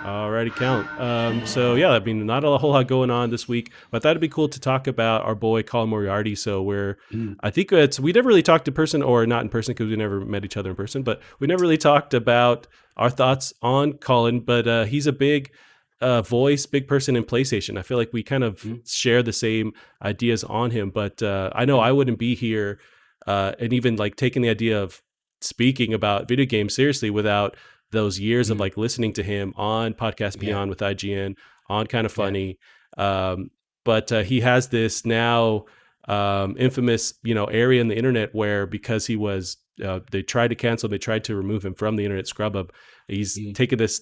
Alrighty, count. So yeah, I mean, not a whole lot going on this week, but I thought it'd be cool to talk about our boy Colin Moriarty. So Mm, I think we never really talked in person, or not in person because we never met each other in person, but we never really talked about our thoughts on Colin. But he's a big voice, big person in PlayStation. I feel like we kind of mm, share the same ideas on him, but I know mm, I wouldn't be here and even like taking the idea of speaking about video games seriously without those years of mm. like listening to him on Podcast Yeah, Beyond with IGN, on Kind of yeah, Funny. Um, but he has this now infamous, area in the internet where because he was, they tried to cancel, they tried to remove him from the internet scrub hub. He's mm, taken this.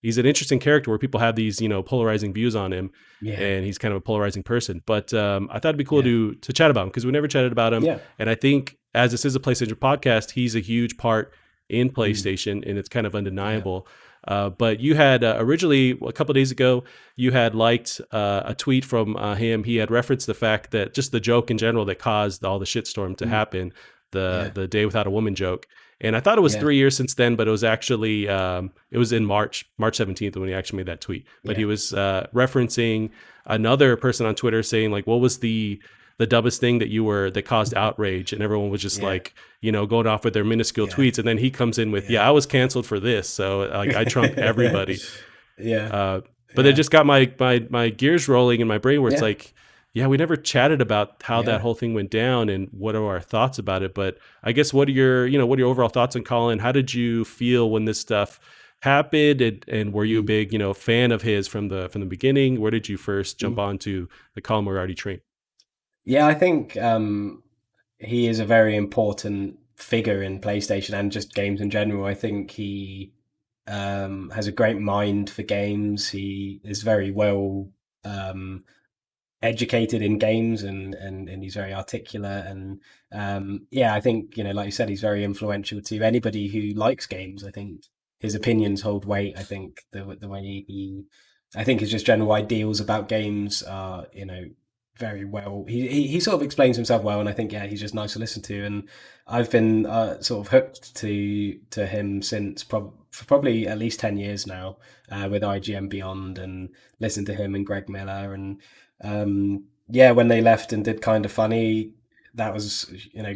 He's an interesting character where people have these, polarizing views on him, yeah, and he's kind of a polarizing person. But I thought it'd be cool yeah, to chat about him because we never chatted about him, yeah. and I think as this is a PlayStation podcast, he's a huge part in Mm, PlayStation, and it's kind of yeah, undeniable. But you had originally a couple of days ago, you had liked a tweet from him. He had referenced the fact that just the joke in general that caused all the shitstorm to mm, happen, the yeah, the day without a woman joke. And I thought it was yeah, 3 years since then, but it was actually it was in March 17th when he actually made that tweet. But he yeah, was referencing another person on Twitter saying like, "What was the dumbest thing that caused outrage?" And everyone was just yeah, like, going off with their minuscule yeah, tweets. And then he comes in with, "Yeah, yeah. I was canceled for this, so like I trump everybody." Yeah, Uh, but it yeah, just got my gears rolling in my brain where it's yeah, like, yeah, we never chatted about how that yeah. whole thing went down and what are our thoughts about it. But I guess what are your overall thoughts on Colin? How did you feel when this stuff happened? And were you a Mm, big, fan of his from the beginning? Where did you first jump mm. onto the Colin Moriarty train? Yeah, I think he is a very important figure in PlayStation and just games in general. I think he has a great mind for games. He is very well um, educated in games and he's very articulate and yeah, I think like you said, he's very influential to anybody who likes games. I think his opinions hold weight. I think the way he I think his just general ideals about games are very well. He sort of explains himself well, and I think yeah, he's just nice to listen to. And I've been sort of hooked to him since for probably at least 10 years now, with IGN Beyond, and listened to him and Greg Miller. And yeah, when they left and did Kind of Funny, that was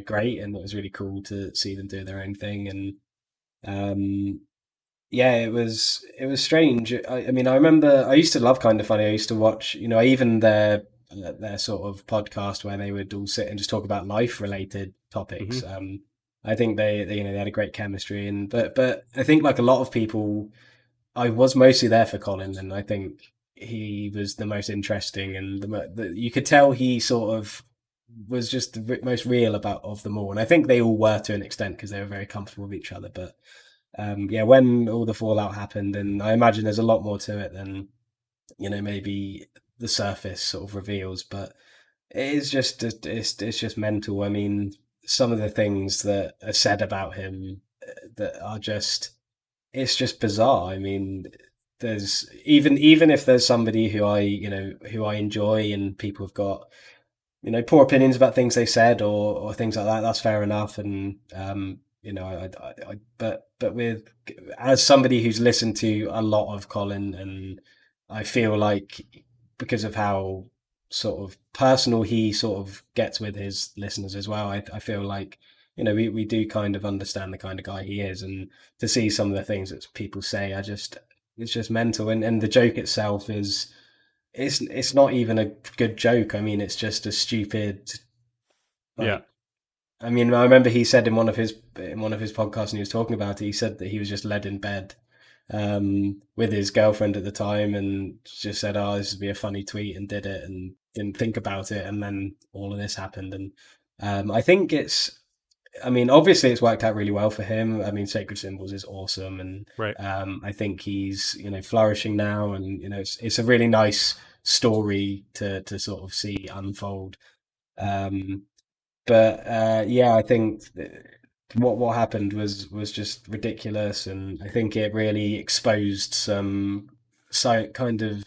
great, and it was really cool to see them do their own thing. And yeah, it was strange. I mean, I remember I used to love Kind of Funny. I used to watch, even their sort of podcast where they would all sit and just talk about life related topics. Hmm. I think they had a great chemistry. And but I think, like a lot of people, I was mostly there for Colin, and I think he was the most interesting, and you could tell he sort of was just the most real about of them all. And I think they all were to an extent because they were very comfortable with each other. But yeah, when all the fallout happened, and I imagine there's a lot more to it than maybe the surface sort of reveals, but it's just mental. I mean, some of the things that are said about him that are just it's just bizarre. I mean, there's even if there's somebody who I enjoy, and people have got poor opinions about things they said, or things like that. That's fair enough. And but with as somebody who's listened to a lot of Colin, and I feel like because of how sort of personal he sort of gets with his listeners as well, I feel like we do kind of understand the kind of guy he is. And to see some of the things that people say, it's just mental. And the joke itself is it's not even a good joke. I mean, it's just a stupid, Yeah. like, I mean, I remember he said in one of his podcasts, and he was talking about it. He said that he was just led in bed with his girlfriend at the time, and just said, "Oh, this would be a funny tweet," and did it, and didn't think about it. And then all of this happened. And I think I mean, obviously, it's worked out really well for him. I mean, Sacred Symbols is awesome, and Right. I think he's flourishing now, and it's a really nice story to sort of see unfold. Um, but yeah, I think what happened was just ridiculous, and I think it really exposed some kind of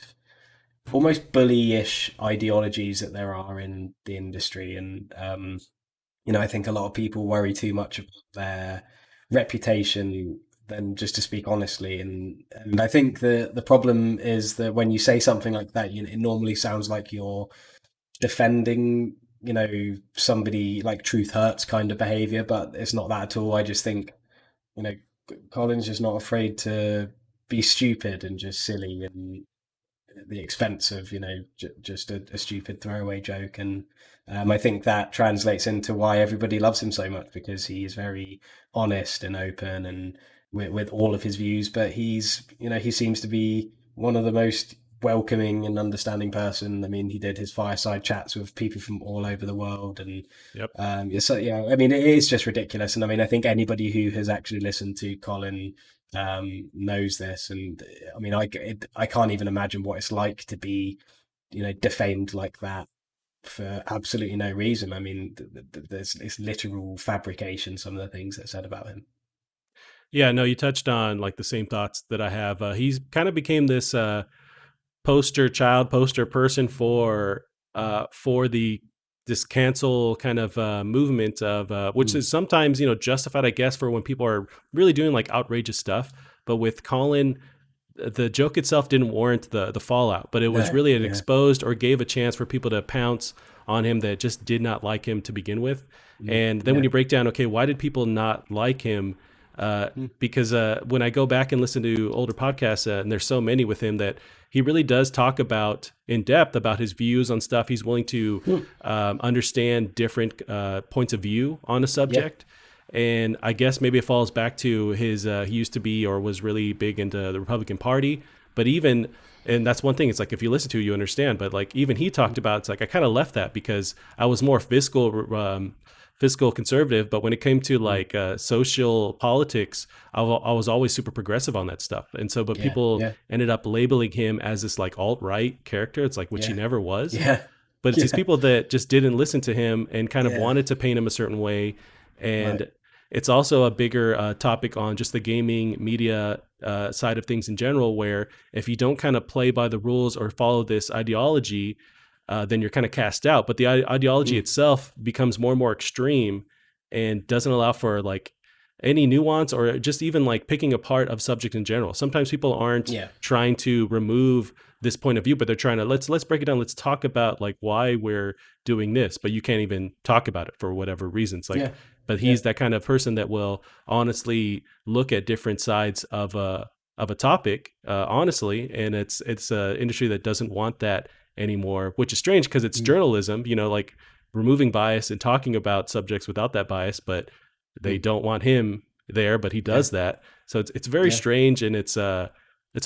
almost bully-ish ideologies that there are in the industry. And I think a lot of people worry too much about their reputation than just to speak honestly. And I think the problem is that when you say something like that, it normally sounds like you're defending, somebody like truth hurts kind of behavior, but it's not that at all. I just think, you know, Colin's just not afraid to be stupid and just silly, and at the expense of just a stupid throwaway joke. And I think that translates into why everybody loves him so much, because he is very honest and open and with all of his views. But he seems to be one of the most welcoming and understanding person. I mean, he did his fireside chats with people from all over the world, and Yep. I mean, it is just ridiculous. And I mean, I think anybody who has actually listened to Colin knows this. And I mean, I can't even imagine what it's like to be, defamed like that for absolutely no reason. I mean, there's it's literal fabrication, some of the things that said about him. Yeah, no, you touched on like the same thoughts that I have. He's kind of became this poster person for the this cancel kind of movement of which is sometimes justified, I guess, for when people are really doing like outrageous stuff. But with Colin, the joke itself didn't warrant the fallout, but it was No, really it yeah, exposed or gave a chance for people to pounce on him that just did not like him to begin with. And then when yeah, you break down, okay, why did people not like him? Because when I go back and listen to older podcasts, and there's so many with him, that he really does talk about in depth about his views on stuff. He's willing to understand different points of view on a yeah, subject. And I guess maybe it falls back to his, he used to be or was really big into the Republican Party. But even, and that's one thing, it's like if you listen to it, you understand. But like even he talked about, it's like I kind of left that because I was more fiscal conservative, but when it came to like social politics, I was always super progressive on that stuff. And so, but yeah, people yeah, ended up labeling him as this like alt-right character. It's like, which he yeah, never was. yeah, But it's these yeah, people that just didn't listen to him and kind of yeah, wanted to paint him a certain way. right, And it's also a bigger topic on just the gaming media side of things in general, where if you don't kind of play by the rules or follow this ideology, then you're kind of cast out. But the ideology itself becomes more and more extreme and doesn't allow for like any nuance or just even like picking apart of subject in general. Sometimes people aren't yeah, trying to remove this point of view, but they're trying to let's break it down. Let's talk about like why we're doing this, but you can't even talk about it for whatever reasons. Like, yeah, but yeah, he's that kind of person that will honestly look at different sides of a topic honestly, and it's a industry that doesn't want that anymore, which is strange because it's mm, journalism, like removing bias and talking about subjects without that bias, but they mm, don't want him there, but he yeah, does that. So it's very yeah, strange, and it's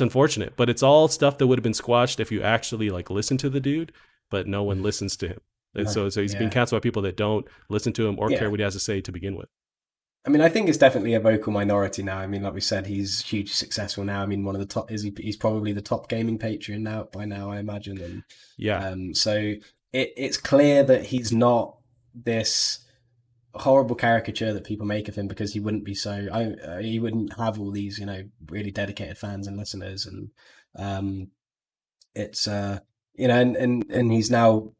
unfortunate, but it's all stuff that would have been squashed if you actually like listen to the dude, but no one listens to him. And no, so he's being yeah, canceled by people that don't listen to him or care yeah. what he has to say to begin with. I mean, I think it's definitely a vocal minority now. I mean, like we said, he's hugely successful now. I mean, one of the top is he's probably the top gaming patron now by now, I imagine. And Yeah. so it's clear that he's not this horrible caricature that people make of him, because he wouldn't be so. He wouldn't have all these, really dedicated fans and listeners. And um, it's and he's now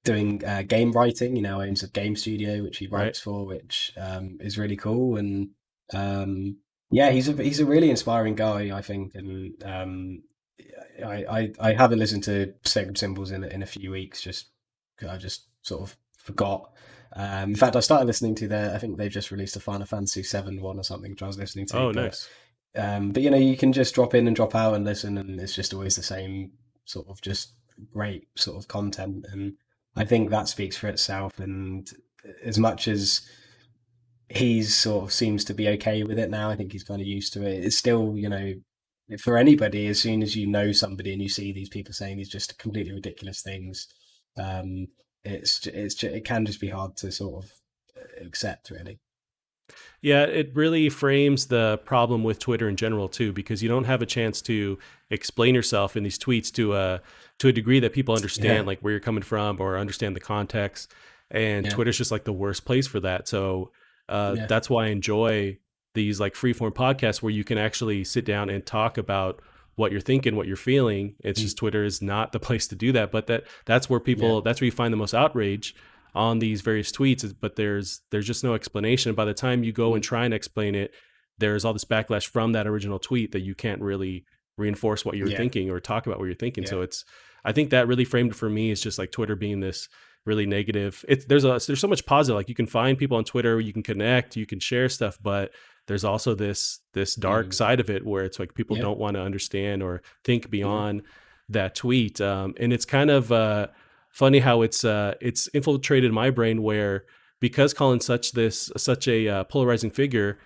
doing game writing. He now owns a game studio which he Right. writes for, which is really cool. And yeah, he's a really inspiring guy, I think. And I haven't listened to Sacred Symbols in a few weeks. Just I just sort of forgot. In fact, I started listening to I think they've just released a Final Fantasy VII one or something, which I was listening to. Oh, But nice. you can just drop in and drop out and listen, and it's just always the same sort of just great sort of content. And I think that speaks for itself. And as much as he's sort of seems to be okay with it now, I think he's kind of used to it. It's still, for anybody, as soon as you know somebody and you see these people saying these just completely ridiculous things, um, it can just be hard to sort of accept, really. Yeah, it really frames the problem with Twitter in general too, because you don't have a chance to explain yourself in these tweets to a degree that people understand, Yeah, like where you're coming from or understand the context. And yeah, Twitter's just like the worst place for that. So yeah, that's why I enjoy these like freeform podcasts where you can actually sit down and talk about what you're thinking, what you're feeling. It's mm, just Twitter is not the place to do that. But that's where yeah, that's where you find the most outrage on these various tweets, but there's just no explanation. By the time you go and mm, try and explain it, there's all this backlash from that original tweet that you can't really reinforce what you're Yeah. thinking or talk about what you're thinking. Yeah. So I think that really framed it for me is just like Twitter being this really negative. There's so much positive. Like you can find people on Twitter, you can connect, you can share stuff, but there's also this dark Mm. side of it where it's like people Yeah. don't want to understand or think Yeah. beyond that tweet. And it's kind of funny how it's infiltrated my brain where because Colin's such a polarizing figure,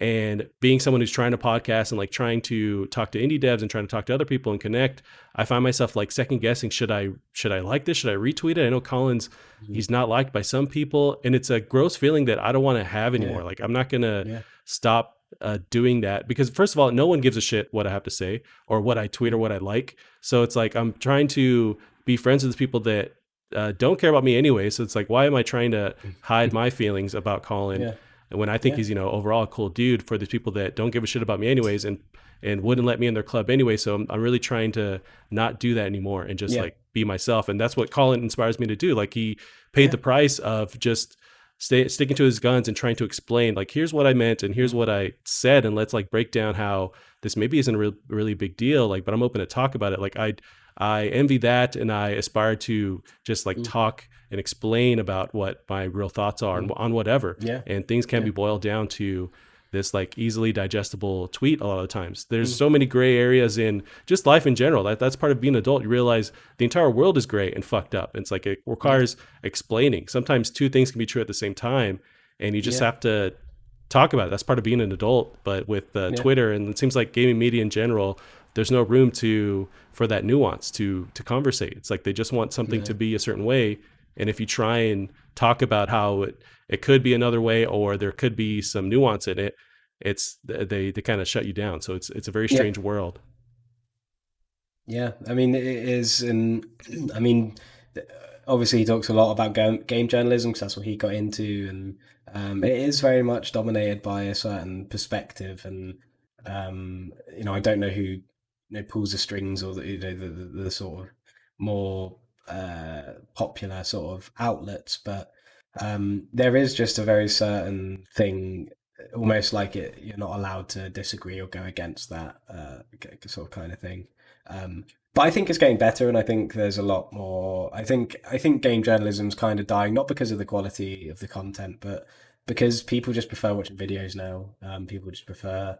and being someone who's trying to podcast and like trying to talk to indie devs and trying to talk to other people and connect, I find myself like second guessing, should I like this, should I retweet it? I know Colin's, Mm. he's not liked by some people, and it's a gross feeling that I don't want to have Yeah. anymore. Like I'm not gonna Yeah. stop doing that, because first of all, no one gives a shit what I have to say or what I tweet or what I like. So it's like I'm trying to be friends with the people that don't care about me anyway. So it's like, why am I trying to hide my feelings about Colin Yeah. when I think Yeah. he's, overall a cool dude, for the people that don't give a shit about me anyways and wouldn't let me in their club anyway. So I'm really trying to not do that anymore and just Yeah. like be myself. And that's what Colin inspires me to do. Like he paid the price of just sticking to his guns and trying to explain, like, here's what I meant and here's Mm. what I said, and let's like break down how this maybe isn't a really big deal, like, but I'm open to talk about it. Like I envy that, and I aspire to just like Mm. talk and explain about what my real thoughts are Mm. on whatever. Yeah. And things can Yeah. be boiled down to this like easily digestible tweet a lot of the times. There's Mm. so many gray areas in just life in general. That's part of being an adult. You realize the entire world is gray and fucked up. It's like it requires explaining. Sometimes two things can be true at the same time, and you just Yeah. have to talk about it. That's part of being an adult. But with Yeah. Twitter, and it seems like gaming media in general, there's no room for that nuance to conversate. It's like they just want something Yeah. to be a certain way, and if you try and talk about how it could be another way or there could be some nuance in it, they kind of shut you down. So it's a very Yeah. strange world. Yeah, I mean, it is, and I mean, th- obviously he talks a lot about game journalism because that's what he got into, and it is very much dominated by a certain perspective, and I don't know who pulls the strings, or the sort of more popular sort of outlets, but there is just a very certain thing, almost like you're not allowed to disagree or go against that sort of kind of thing. But I think it's getting better, and I think there's a lot more. I think game journalism's kind of dying, not because of the quality of the content, but because people just prefer watching videos now. People just prefer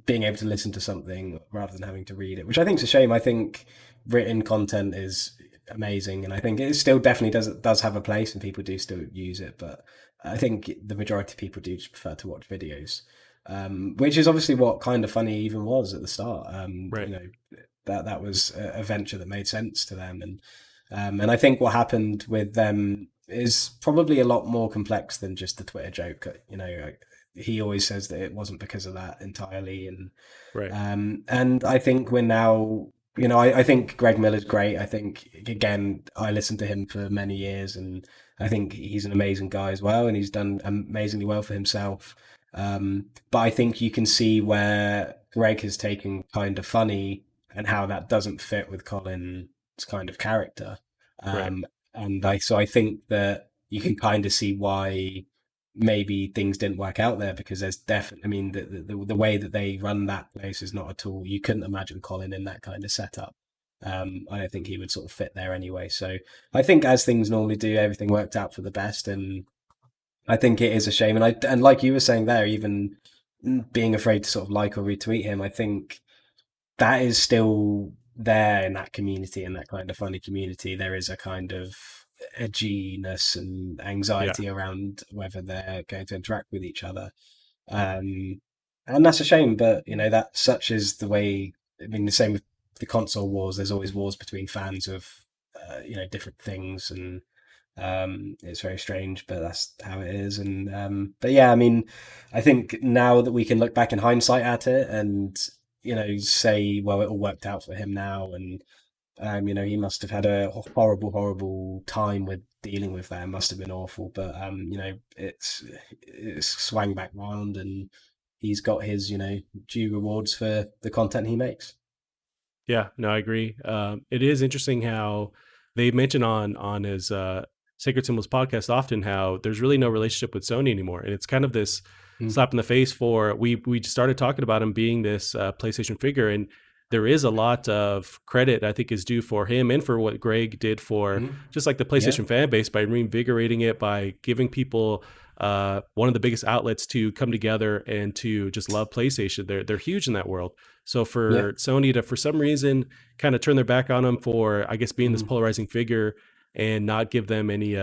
being able to listen to something rather than having to read it, which I think is a shame. I think written content is amazing, and I think it still definitely does have a place, and people do still use it. But I think the majority of people do just prefer to watch videos, which is obviously what Kind of Funny even was at the start. Right. That was a venture that made sense to them, and I think what happened with them is probably a lot more complex than just the Twitter joke. He always says that it wasn't because of that entirely, Right. and I think we're now. I think Greg Miller's great. I think, again, I listened to him for many years, and I think he's an amazing guy as well, and he's done amazingly well for himself. But I think you can see where Greg has taken Kind of Funny and how that doesn't fit with Colin's kind of character. Right. I think that you can kind of see why maybe things didn't work out there, because there's definitely, I mean, the way that they run that place is not at all. You couldn't imagine Colin in that kind of setup. I don't think he would sort of fit there anyway. So I think, as things normally do, everything worked out for the best, and I think it is a shame. And like you were saying there, even being afraid to sort of like or retweet him, I think that is still there in that community, in that Kind of Funny community. There is a kind of edginess and Yeah. anxiety around whether they're going to interact with each other. And that's a shame, but that such is the way. I mean, the same with the console wars. There's always wars between fans of different things, and it's very strange, but that's how it is. And but yeah, I mean, I think now that we can look back in hindsight at it and say, well, it all worked out for him now, and he must have had a horrible, horrible time with dealing with that. It must have been awful, but it's swang back round, and he's got his due rewards for the content he makes. Yeah, no, I agree. It is interesting how they mention on his Sacred Symbols podcast often how there's really no relationship with Sony anymore, and it's kind of this Mm. slap in the face for. We started talking about him being this PlayStation figure, and there is a lot of credit I think is due for him and for what Greg did for Mm. just like the Yeah. PlayStation fan base by reinvigorating it, by giving people one of the biggest outlets to come together and to just love PlayStation. They're huge in that world. So Yeah. for Sony to, for some reason, kind of turn their back on them for, I guess, being this Mm. polarizing figure and not give them any,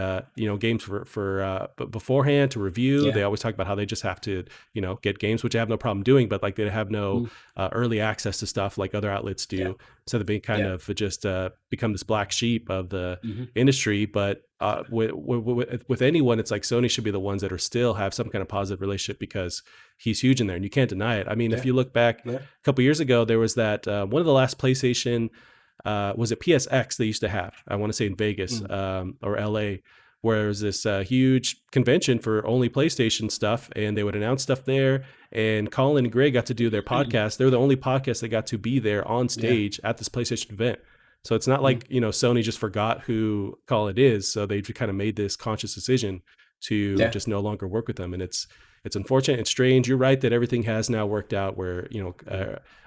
games but beforehand to review. Yeah. They always talk about how they just have to, get games, which I have no problem doing, but like they have no Mm. early access to stuff like other outlets Yeah. do. So they've been kind Yeah. of just become this black sheep of the Hmm. industry. But with anyone, it's like Sony should be the ones that are still have some kind of positive relationship because he's huge in there and you can't deny it. I mean, if Yeah. you look back Yeah. a couple years ago, there was that one of the last PlayStation, was it PSX they used to have? I want to say in Vegas Mm. or LA, where there was this huge convention for only PlayStation stuff, and they would announce stuff there. And Colin and Greg got to do their podcast. They're the only podcast that got to be there on Yeah. stage at this PlayStation event. So it's not Mm. like Sony just forgot who Colin is, so they kind of made this conscious decision to Yeah. just no longer work with them, and it's unfortunate. It's strange. You're right that everything has now worked out where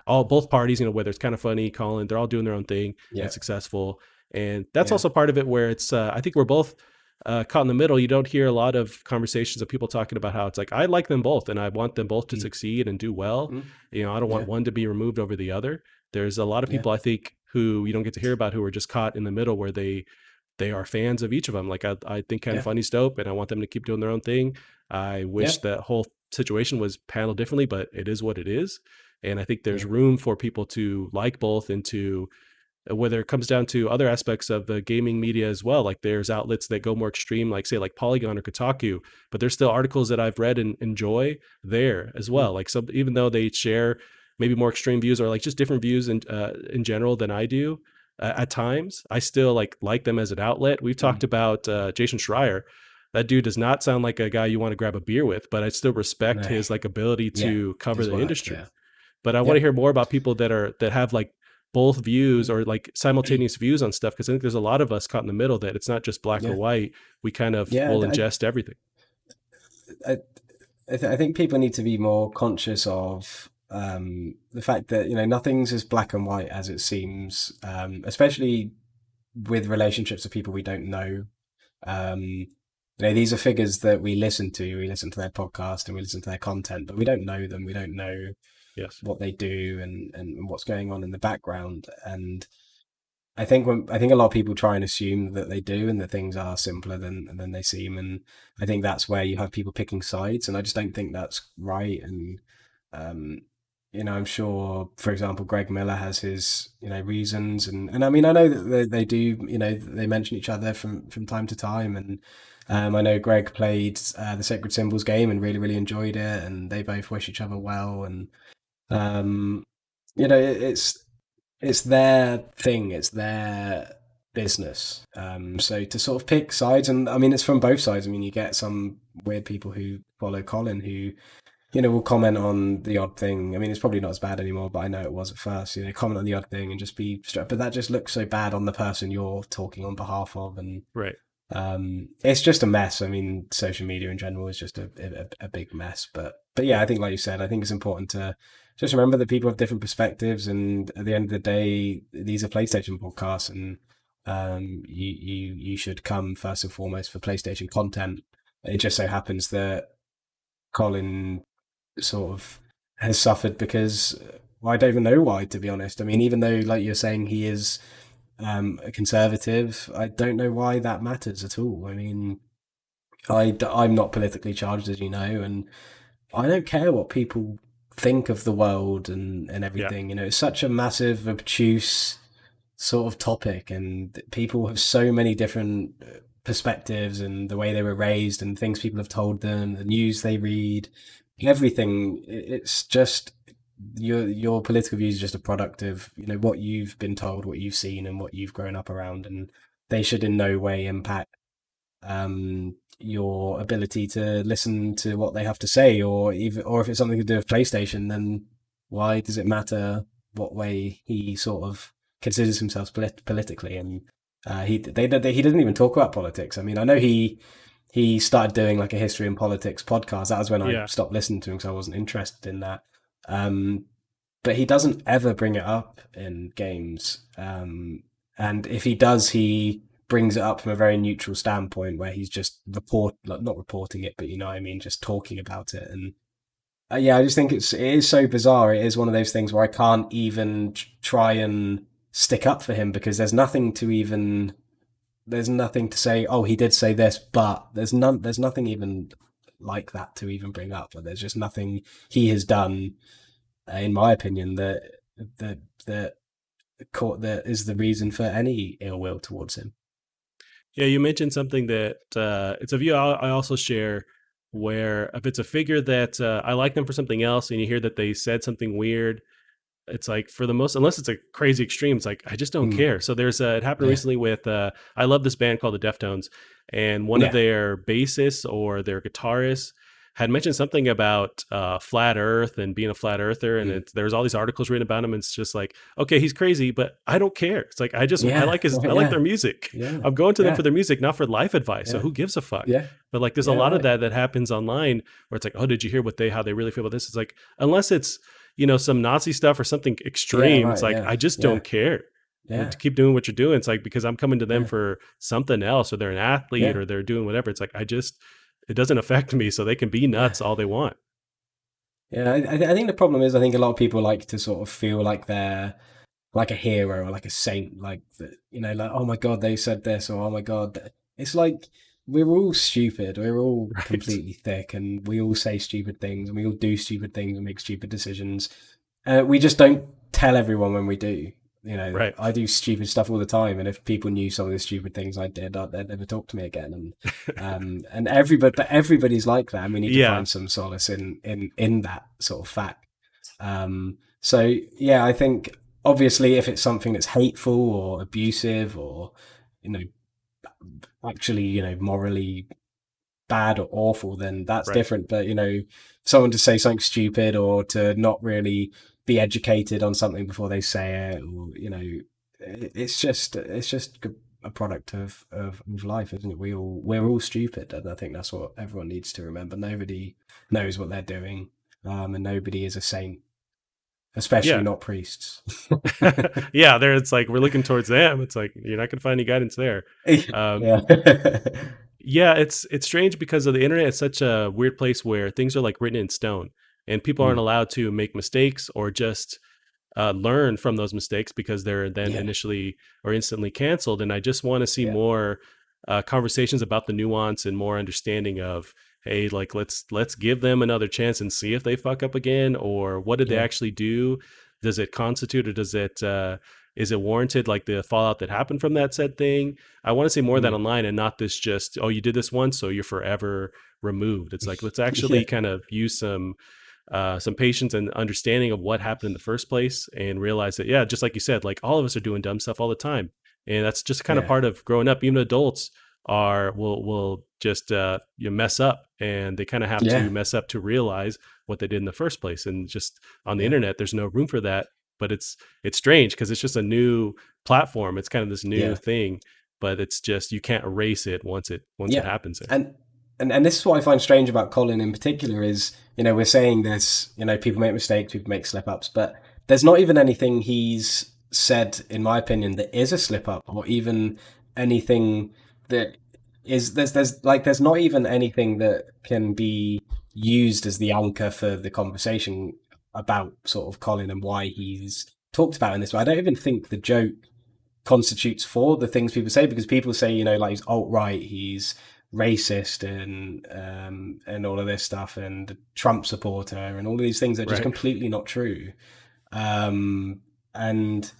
all both parties, whether it's kind of funny, Colin, they're all doing their own thing Yeah. and successful, and that's Yeah. also part of it where it's I think we're both caught in the middle. You don't hear a lot of conversations of people talking about how it's like I like them both and I want them both to Mm. succeed and do well. Mm. I don't want Yeah. one to be removed over the other. There's a lot of Yeah. people I think who you don't get to hear about who are just caught in the middle where they are fans of each of them. Like I think Kind of Yeah. Funny's dope, and I want them to keep doing their own thing. I Yeah. wish that whole situation was handled differently, but it is what it is. And I think there's Yeah. room for people to like both and to whether it comes down to other aspects of the gaming media as well. Like there's outlets that go more extreme, like say like Polygon or Kotaku, but there's still articles that I've read and enjoy there as Mm. well. Like some, even though they share maybe more extreme views or like just different views in general than I do, at times I still like them as an outlet. We've talked Mm. about Jason Schreier. That dude does not sound like a guy you want to grab a beer with, but I still respect No. his like ability Yeah. to cover His the work. industry. Yeah. But I want to Yeah. hear more about people that have like both views Mm. or like simultaneous views on stuff, because I think there's a lot of us caught in the middle that it's not just black or Yeah. white. We kind of Yeah. will ingest everything. I, I think people need to be more conscious of the fact that nothing's as black and white as it seems, especially with relationships of people we don't know. These are figures that we listen to. We listen to their podcast and we listen to their content, but we don't know them. We don't know Yes. what they do and what's going on in the background. And I think a lot of people try and assume that they do and that things are simpler than they seem. And I think that's where you have people picking sides. And I just don't think that's right. And um, I'm sure, for example, Greg Miller has his reasons, and I mean I know that they do they mention each other from time to time, and I know Greg played the Sacred Symbols game and really enjoyed it, and they both wish each other well, and um, it's their thing, it's their business. So to sort of pick sides, and I mean, it's from both sides. I mean, you get some weird people who follow Colin who, will comment on the odd thing. I mean, it's probably not as bad anymore, but I know it was at first. Comment on the odd thing and just be straight. But that just looks so bad on the person you're talking on behalf of, and Right. it's just a mess. I mean, social media in general is just a big mess. But yeah, I think like you said, I think it's important to just remember that people have different perspectives, and at the end of the day, these are PlayStation podcasts, and you should come first and foremost for PlayStation content. It just so happens that Colin sort of has suffered because, well, I don't even know why, to be honest. I mean, even though, like you're saying, he is a conservative, I don't know why that matters at all. I mean, I'm not politically charged, as you know, and I don't care what people think of the world and Yeah. everything. It's such a massive, obtuse sort of topic, and people have so many different perspectives and the way they were raised and things people have told them, the news they read, everything. It's just your political views are just a product of what you've been told, what you've seen, and what you've grown up around, and they should in no way impact your ability to listen to what they have to say, or if it's something to do with PlayStation, then why does it matter what way he sort of considers himself politically? And he doesn't even talk about politics. I mean, I know he he started doing like a history and politics podcast. That was when I Yeah. stopped listening to him because I wasn't interested in that. Um, but he doesn't ever bring it up in games. And if he does, he brings it up from a very neutral standpoint where he's just like, not reporting it, but you know what I mean, just talking about it. And yeah, I just think it is so bizarre. It is one of those things where I can't even try and stick up for him because there's nothing to say. Oh, he did say this, but there's nothing even like that to even bring up. But there's just nothing he has done, in my opinion, that that that is the reason for any ill will towards him. Yeah, you mentioned something that it's a view I also share, where if it's a figure that I like them for something else and you hear that they said something weird, it's like for the most, unless it's a crazy extreme, it's like I just don't Mm, care. So there's it happened yeah, recently with I love this band called the Deftones, and one of yeah, their bassists or their guitarists had mentioned something about flat Earth and being a flat earther, and mm, there's all these articles written about him. And it's just like, okay, he's crazy, but I don't care. It's like yeah, I right, like their yeah, music. yeah, I'm going to them for yeah, their music, not for life advice. So yeah, who gives a fuck? yeah, But like, there's a yeah, lot of right, that happens online where it's like, oh, did you hear how they really feel about this? It's like, unless it's some Nazi stuff or something yeah, extreme, it's right, like yeah, I just yeah, don't care. yeah, To keep doing what you're doing, it's like because I'm coming to them yeah, for something else, or they're an athlete, yeah, or they're doing whatever. It's like it doesn't affect me, so they can be yeah. nuts all they want. Yeah, I think the problem is I think a lot of people like to sort of feel like they're like a hero or like a saint, like you know, like oh my god, they said this, or oh my god, it's like we're all stupid, we're all Right, completely thick, and we all say stupid things, and we all do stupid things and make stupid decisions. We just don't tell everyone when we do. You know, right. I do stupid stuff all the time, and if people knew some of the stupid things I did, they'd never talk to me again. And but everybody's like that, and we need to Yeah, find some solace in that sort of fact. So yeah, I think obviously if it's something that's hateful or abusive or you know actually morally bad or awful, then that's right. different. But someone to say something stupid or to not really be educated on something before they say it, or it's just a product of life, isn't it? We're all stupid, and I think that's what everyone needs to remember. Nobody knows what they're doing, and nobody is a saint, especially Yeah, not priests. yeah. There, it's like we're looking towards them. It's like you're not gonna find any guidance there. Um, Yeah. yeah, it's strange because of the internet. It's such a weird place where things are like written in stone, and people aren't Mm, allowed to make mistakes or just learn from those mistakes because they're then yeah. initially or instantly canceled. And I just want to see Yeah. more conversations about the nuance and more understanding of, hey, like let's give them another chance and see if they fuck up again, or what did they Yeah. actually do? Does it constitute, or does it is it warranted, like the fallout that happened from that said thing? I want to see more of that Mm. online and not this just, oh, you did this once, so you're forever removed. It's like let's actually Yeah. kind of use some patience and understanding of what happened in the first place, and realize that, yeah, just like you said, like all of us are doing dumb stuff all the time, and that's just kind of Yeah. part of growing up. Even adults will just mess up, and they kind of have to Yeah. mess up to realize what they did in the first place. And just on the Yeah. internet, there's no room for that. But it's strange because it's just a new platform. It's kind of this new Yeah. thing, but it's just you can't erase it once it Yeah. happens there. And and this is what I find strange about Colin in particular is, we're saying this, people make mistakes, people make slip ups, but there's not even anything he's said, in my opinion, that is a slip up, or even anything that there's not even anything that can be used as the anchor for the conversation about sort of Colin and why he's talked about in this way. I don't even think the joke constitutes for the things people say, because people say, like he's alt right, he's racist, and all of this stuff, and Trump supporter, and all of these things are just Right. completely not true. And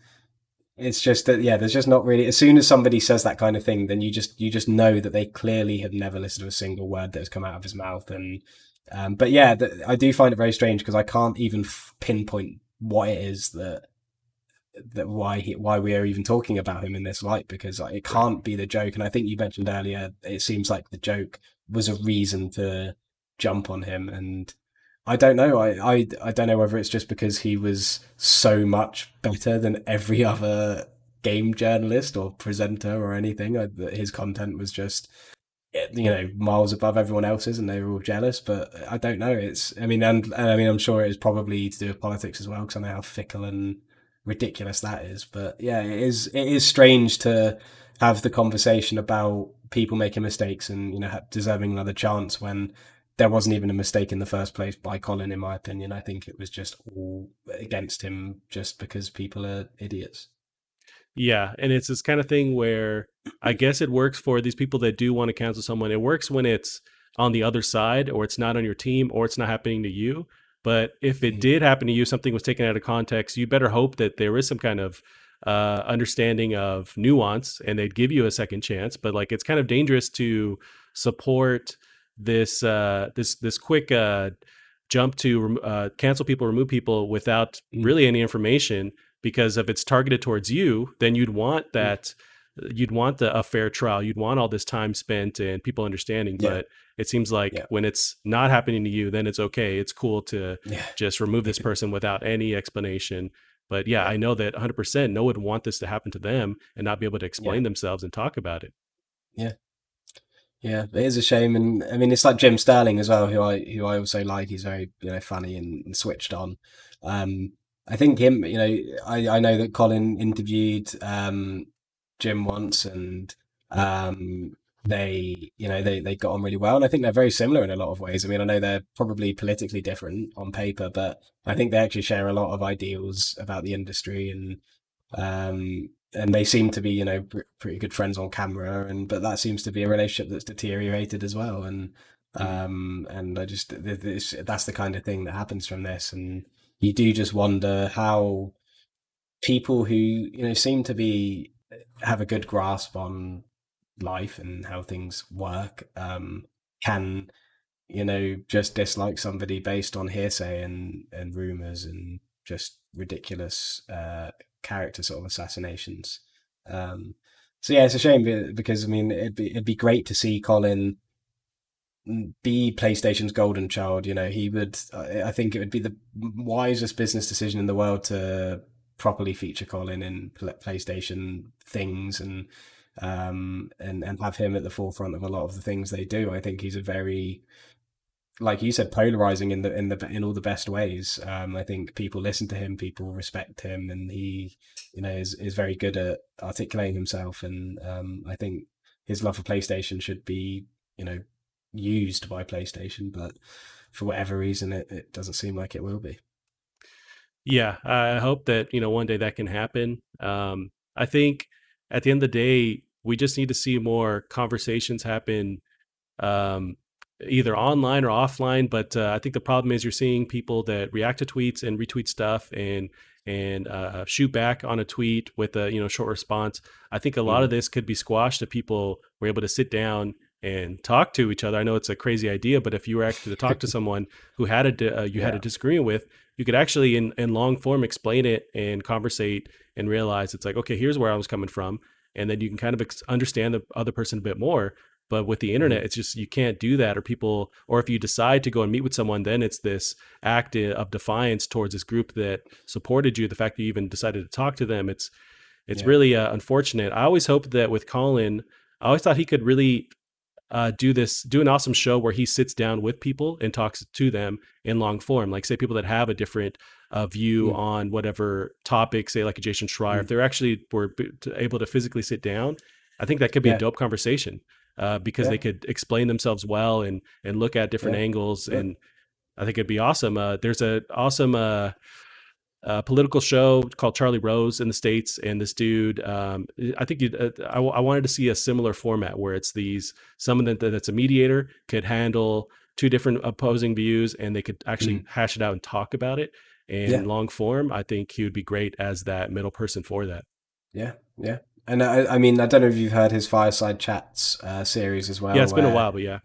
it's just that, yeah, there's just not really. As soon as somebody says that kind of thing, then you just know that they clearly have never listened to a single word that has come out of his mouth. And but yeah, I do find it very strange because I can't even pinpoint what it is that why we are even talking about him in this light, because it Right. can't be the joke. And I think you mentioned earlier, it seems like the joke was a reason to jump on him. And I don't know. I don't know whether it's just because he was so much better than every other game journalist or presenter or anything. That his content was just miles above everyone else's, and they were all jealous. But I don't know. I mean, I'm sure it is probably to do with politics as well, because I know how fickle and ridiculous that is. But yeah, it is strange to have the conversation about people making mistakes and deserving another chance when there wasn't even a mistake in the first place by Colin. In my opinion, I think it was just all against him just because people are idiots. Yeah, and it's this kind of thing where I guess it works for these people that do want to cancel someone. It works when it's on the other side, or it's not on your team, or it's not happening to you. But if it Mm. did happen to you, something was taken out of context, you better hope that there is some kind of understanding of nuance, and they'd give you a second chance. But like, it's kind of dangerous to support this quick jump to cancel people, remove people without Mm. really any information, because if it's targeted towards you, then you'd want Mm. that, you'd want a fair trial, you'd want all this time spent and people understanding. Yeah, But it seems like yeah, when it's not happening to you, then it's okay, it's cool to yeah, just remove this person without any explanation. But yeah, yeah, I know that 100% no one would want this to happen to them and not be able to yeah, explain themselves and talk about it. yeah. Yeah, it is a shame, and I mean it's like Jim Sterling as well, who I also like. He's very funny and switched on. Um, I think him. I know that Colin interviewed Jim once, and they got on really well, and I think they're very similar in a lot of ways. I mean, I know they're probably politically different on paper, but I think they actually share a lot of ideals about the industry, and they seem to be pretty good friends on camera, but that seems to be a relationship that's deteriorated as well. Mm. And I just that's the kind of thing that happens from this, and you do just wonder how people who seem to be have a good grasp on life and how things work can just dislike somebody based on hearsay and rumors and just ridiculous character sort of assassinations. Um, so yeah, it's a shame because I mean it'd be great to see Colin be PlayStation's golden child. He would. I think it would be the wisest business decision in the world to properly feature Colin in PlayStation things and have him at the forefront of a lot of the things they do. I think he's a very, like you said, polarizing in all the best ways. I think people listen to him, people respect him, and he, is very good at articulating himself. And I think his love for PlayStation should be, used by PlayStation, but for whatever reason, it doesn't seem like it will be. Yeah, I hope that one day that can happen. I think at the end of the day, we just need to see more conversations happen, um, either online or offline. But I think the problem is you're seeing people that react to tweets and retweet stuff and shoot back on a tweet with a short response. I think a lot of Mm. this could be squashed if people were able to sit down and talk to each other. I know it's a crazy idea, but if you were actually to talk to someone who had you had a Yeah, disagreement with, you could actually in long form explain it and conversate and realize it's like, okay, here's where I was coming from, and then you can kind of understand the other person a bit more. But with the internet, mm. it's just you can't do that. Or if you decide to go and meet with someone, then it's this act of defiance towards this group that supported you. The fact that you even decided to talk to them, it's Yeah, really unfortunate. I always hoped that with Colin, I always thought he could really do an awesome show where he sits down with people and talks to them in long form. Like, say, people that have a different view mm. on whatever topic, say like a Jason Schreier, if Mm. they're actually able to physically sit down, I think that could be a Yeah, dope conversation, because they yeah, could explain themselves well and look at different yeah, angles. yeah. And I think it'd be awesome. There's a awesome political show called Charlie Rose in the States, and this dude, I think I wanted to see a similar format where it's someone that's a mediator could handle two different opposing views, and they could actually Mm. hash it out and talk about it in Yeah. long form. I think he would be great as that middle person for that. Yeah, yeah. And I mean, I don't know if you've heard his Fireside Chats series as Yeah, well, it's been a where while, but yeah.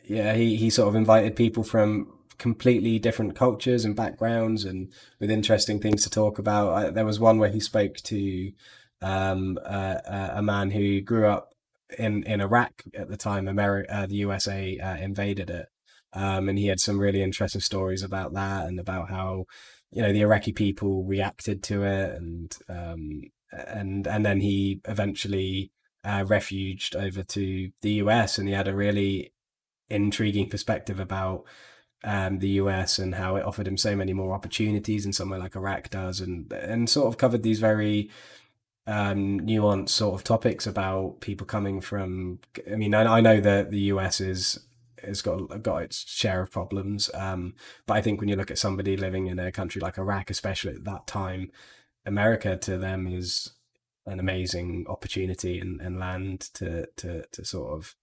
yeah, he sort of invited people from completely different cultures and backgrounds and with interesting things to talk about. There was one where he spoke to a man who grew up in Iraq at the time the USA invaded it, and he had some really interesting stories about that and about how the Iraqi people reacted to it, and then he eventually refuged over to the US, and he had a really intriguing perspective about the US and how it offered him so many more opportunities than somewhere like Iraq does, and sort of covered these very nuanced sort of topics about people coming from. I mean, I know that the US is has got its share of problems, but I think when you look at somebody living in a country like Iraq, especially at that time, America to them is an amazing opportunity and land to sort of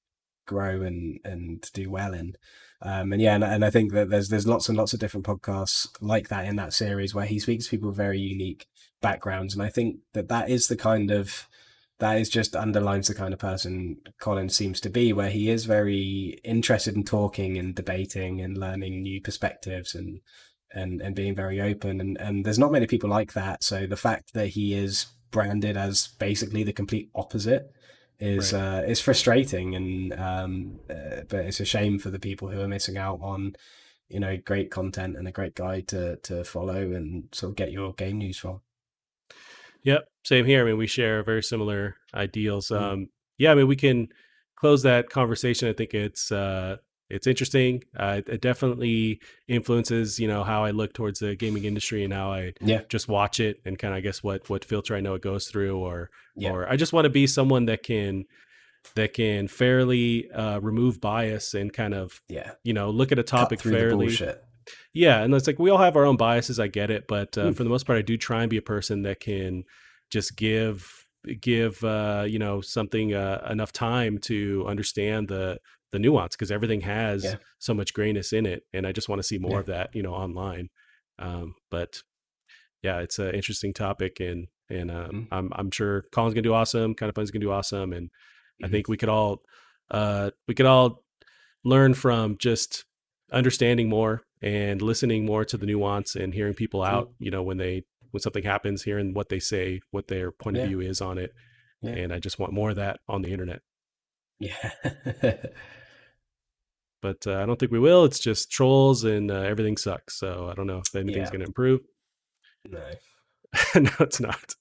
grow and do well in. And yeah, and I think that there's lots and lots of different podcasts like that in that series where he speaks to people with very unique backgrounds, and I think that that is the kind of that is just underlines the kind of person Colin seems to be, where he is very interested in talking and debating and learning new perspectives and being very open, and there's not many people like that. So the fact that he is branded as basically the complete opposite Right. is frustrating, and but it's a shame for the people who are missing out on great content and a great guide to follow and sort of get your game news from. Yep. Same here. I mean, we share very similar ideals. Mm. Yeah. I mean, we can close that conversation. I think it's interesting. It definitely influences, how I look towards the gaming industry and how I Yeah, just watch it and kind of, I guess, what filter I know it goes through, yeah, or I just want to be someone that can fairly remove bias and kind of, yeah. look at a Cut topic through the fairly. bullshit. Yeah, and it's like we all have our own biases. I get it, but Mm. for the most part, I do try and be a person that can just give something enough time to understand the nuance, because everything has Yeah, so much grayness in it, and I just want to see more yeah. of that, online. But yeah, it's an interesting topic, and Mm. I'm sure Colin's gonna do awesome. Kind of Fun's gonna do awesome, and I Mhm. think we could all learn from just understanding more and listening more to the nuance and hearing people Mm. out, when something happens, hearing what they say, what their point of Yeah, view is on it. yeah, And I just want more of that on the internet. yeah. But I don't think we will. It's just trolls and everything sucks. So I don't know if anything's Yeah, going to improve. no. No, it's not.